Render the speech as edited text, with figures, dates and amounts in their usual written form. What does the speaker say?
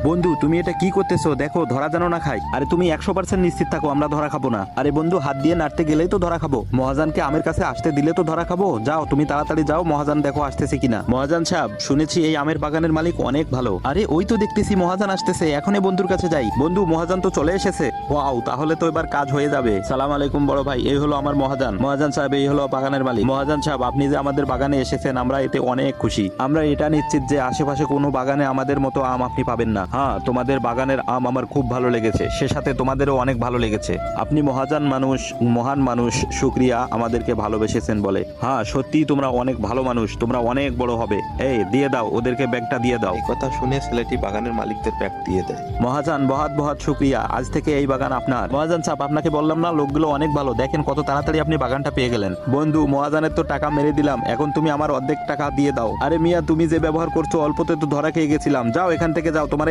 বন্ধু তুমি এটা কি করতেছো? দেখো ধরা যেন না খাই। আরে তুমি 100% নিশ্চিত থাকো আমরা ধরা খাবো না। আরে বন্ধু হাত দিয়ে নাড়তে গেলেই তো ধরা খাবো। মহাজানকে আমের কাছে আসতে দিলে তো ধরা খাবো। যাও তুমি তাড়াতাড়ি যাও, মহাজান দেখো আসতেছে কিনা। মহাজান সাহেব, শুনেছি এই আমের বাগানের মালিক অনেক ভালো। আরে ওই তো দেখতেছি মহাজান আসতেছে, এখনই বন্ধুর কাছে যাই। বন্ধু মহাজান তো চলে এসেছে। ওয়াও, তাহলে তো এবার কাজ হয়ে যাবে। সালাম আলাইকুম বড় ভাই, এই হলো আমার মহাজান। মহাজান সাহেব এই হলো বাগানের মালিক। মহাজান সাহেব, আপনি যে আমাদের বাগানে এসেছেন আমরা এতে অনেক খুশি। আমরা এটা নিশ্চিত যে আশেপাশে কোনো বাগানে আমাদের মতো আম আপনি পাবেন না। হ্যাঁ, তোমাদের বাগানের আম আমার খুব ভালো লেগেছে, সে সাথে তোমাদেরও অনেক ভালো লেগেছে। আপনি মহাজান মানুষ, মহান মানুষ, শুক্রিয়া আমাদেরকে ভালোবেসেছেন বলে। হ্যাঁ সত্যি তোমরা অনেক ভালো মানুষ, তোমরা অনেক বড় হবে। এই দিয়ে দাও ওদেরকে, ব্যাগটা দিয়ে দাও। এই কথা শুনে ছেলেটি বাগানের মালিকদের ব্যাগ দিয়ে দেয়। মহাজান বহুত বহুত শুক্রিয়া, আজ থেকে এই বাগান আপনার। মহাজান সাহেব, আপনাকে বললাম না লোকগুলো অনেক ভালো, দেখেন কত তাড়াতাড়ি আপনি বাগানটা পেয়ে গেলেন। বন্ধু মহাজানের তো টাকা মেরে দিলাম, এখন তুমি আমার অর্ধেক টাকা দিয়ে দাও। আরে মিয়া, তুমি যে ব্যবহার করছো অল্পতে তো ধরা খেয়ে গেছিলাম। যাও এখান থেকে যাও, তোমার